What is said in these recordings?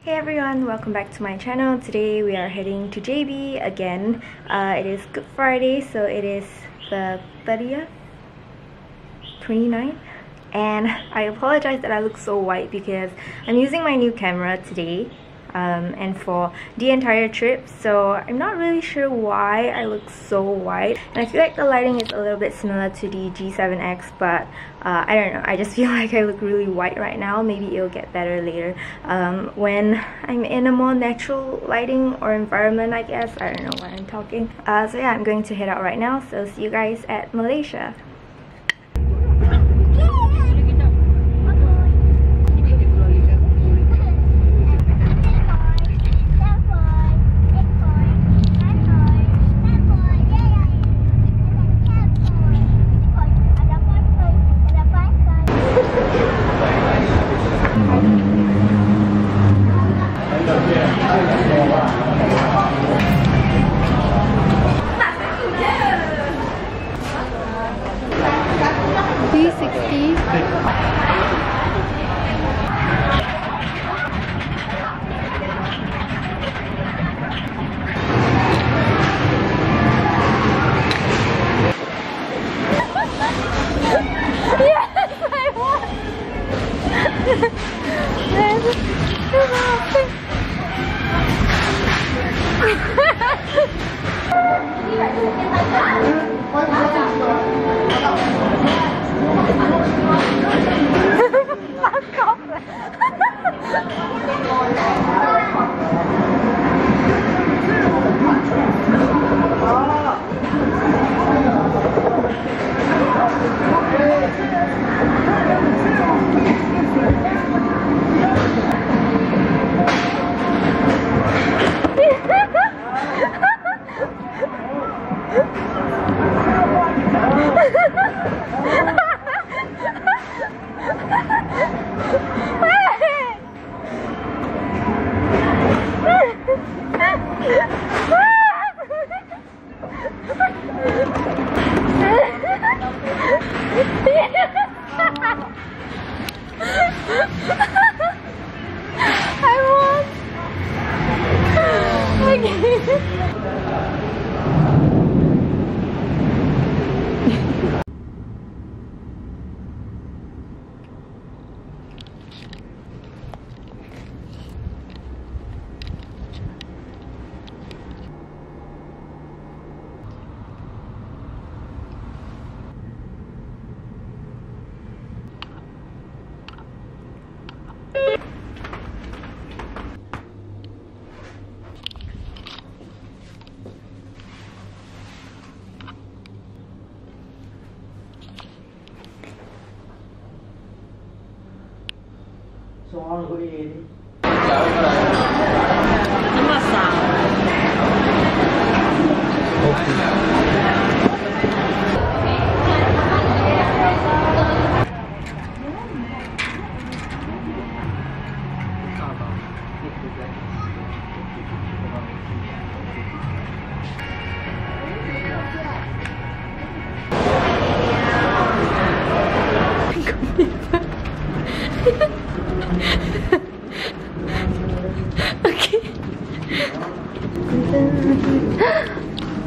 Hey everyone, welcome back to my channel. Today we are heading to JB again. It is Good Friday, so it is the 30th, 29th, and I apologize that I look so white because I'm using my new camera today and for the entire trip, so I'm not really sure why I look so white, and I feel like the lighting is a little bit similar to the G7X, but I don't know, I just feel like I look really white right now. Maybe it'll get better later when I'm in a more natural lighting or environment, I guess. I don't know why I'm talking. So yeah, I'm going to head out right now, so see you guys at Malaysia.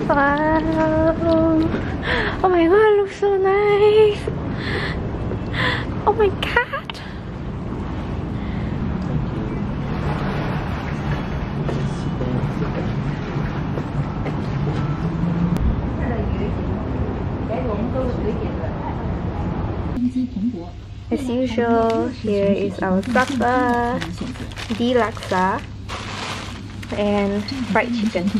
Wow! Oh my god, it looks so nice! Oh my god! As usual, here is our supper, the laksa and fried chicken.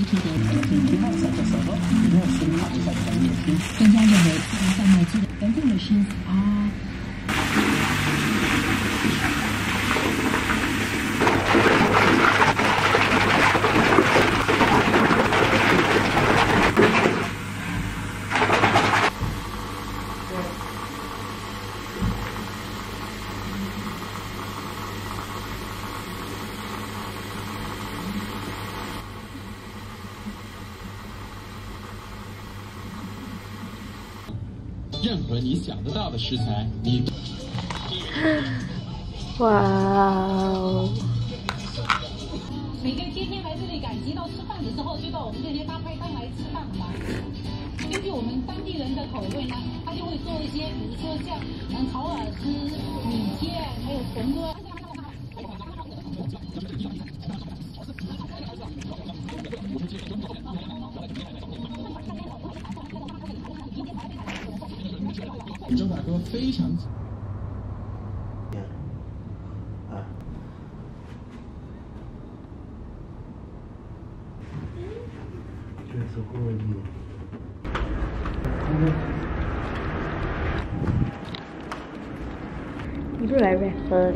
Wow. 集到吃饭的时候，就到我们这些大菜摊来吃饭嘛。根据我们当地人的口味呢，他就会做一些，比如说像炒饵丝、米线，还有红哥。周大哥非常。 You look like rapper.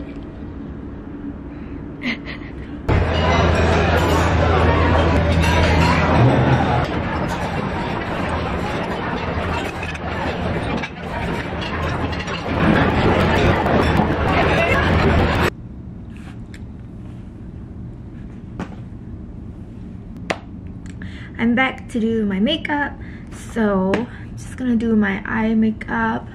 I'm back to do my makeup, so I'm just gonna do my eye makeup.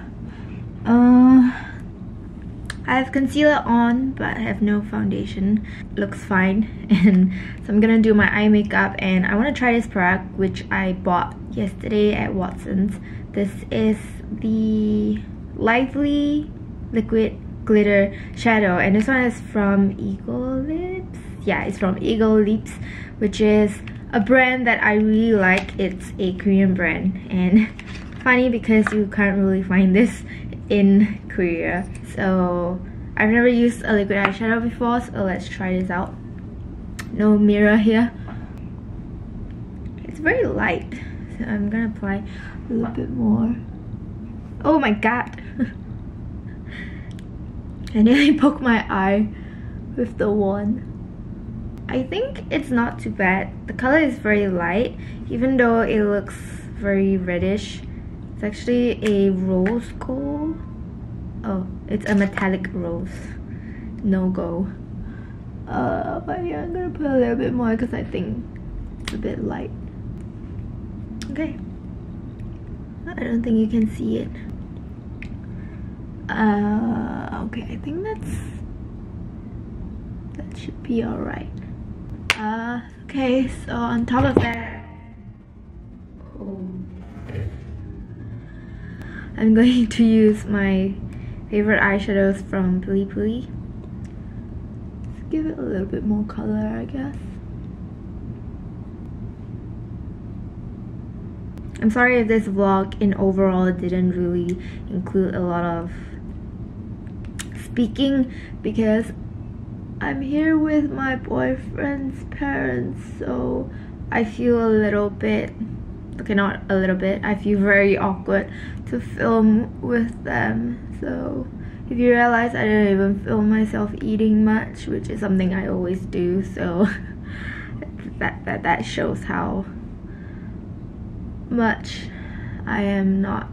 I have concealer on, but I have no foundation. Looks fine. And so I'm gonna do my eye makeup, and I want to try this product which I bought yesterday at Watson's. This is the Lively Liquid Glitter Shadow, and this one is from Eagle Lips. Yeah, it's from Eagle Lips, which is a brand that I really like. It's a Korean brand, and funny because you can't really find this in Korea. So I've never used a liquid eyeshadow before, so let's try this out. No mirror here. It's very light, so I'm gonna apply a little bit more. Oh my god! I nearly poked my eye with the wand. I think it's not too bad. The color is very light, even though it looks very reddish. It's actually a rose gold. Oh, it's a metallic rose. No go. But yeah, I'm gonna put a little bit more because I think it's a bit light. Okay. I don't think you can see it. Okay, I think that should be alright. Okay, so on top of that, I'm going to use my favorite eyeshadows from Pili Pili. Let's give it a little bit more color, I guess. I'm sorry if this vlog in overall didn't really include a lot of speaking, because I'm here with my boyfriend's parents, so I feel a little bit, okay, not a little bit, I feel very awkward to film with them. So if you realize I didn't even film myself eating much, which is something I always do, so that shows how much I am not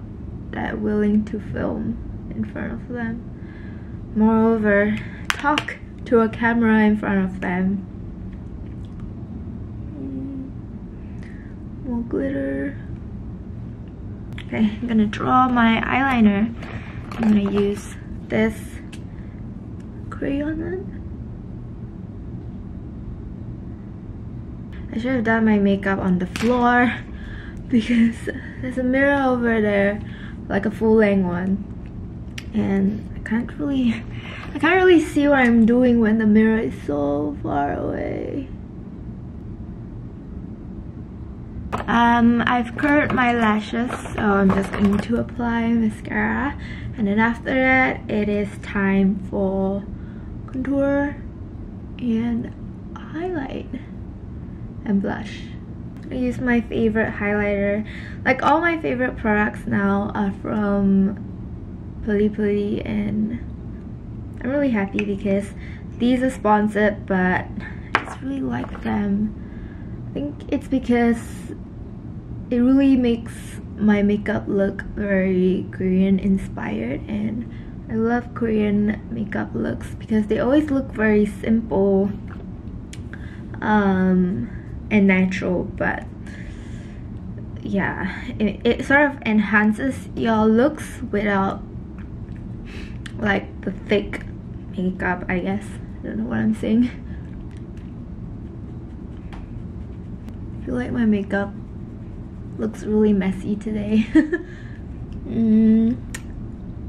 that willing to film in front of them. Moreover, talk to a camera in front of them. More glitter. Okay, I'm gonna draw my eyeliner. I'm gonna use this crayon. I should have done my makeup on the floor because there's a mirror over there, like a full-length one, and I can't really see what I'm doing when the mirror is so far away. I've curled my lashes, so I'm just going to apply mascara, and then after that it is time for contour and highlight and blush. I use my favorite highlighter. Like, all my favorite products now are from Pili Pili, and I'm really happy because these are sponsored, but I just really like them. I think it's because it really makes my makeup look very Korean inspired, and I love Korean makeup looks because they always look very simple and natural, but yeah, it sort of enhances your looks without like the thick makeup, I guess. I don't know what I'm saying. feel like my makeup looks really messy today.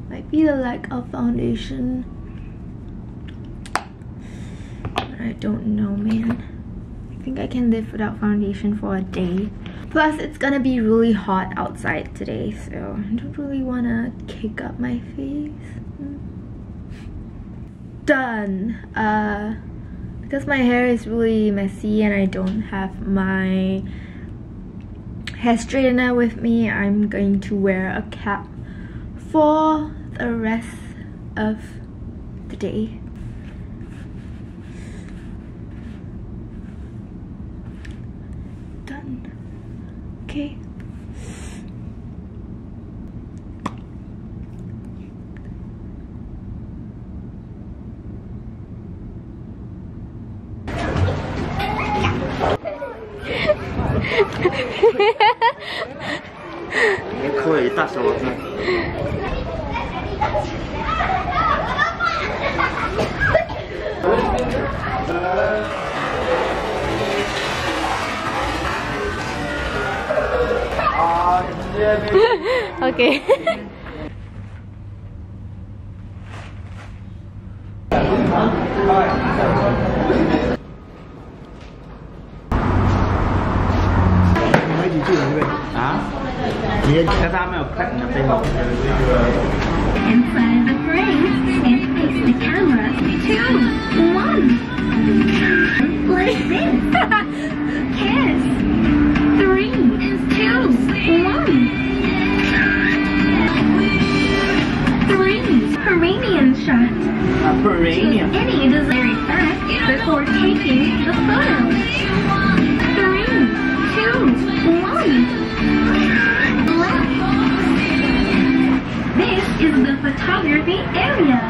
Might be the lack of foundation. I don't know, man. I think I can live without foundation for a day. Plus, it's gonna be really hot outside today, so I don't really wanna cake up my face. Done. Because my hair is really messy and I don't have my hair straightener with me, I'm going to wear a cap for the rest of the day. Done. Okay. Okay. Inside the frame and face the camera. 2, 1. Like this. Kiss. 3 and 2, 1. 3. Peranian shot. Peranian. Any desired fast before taking the photo. 3, 2, 1. Left. This is the photography area.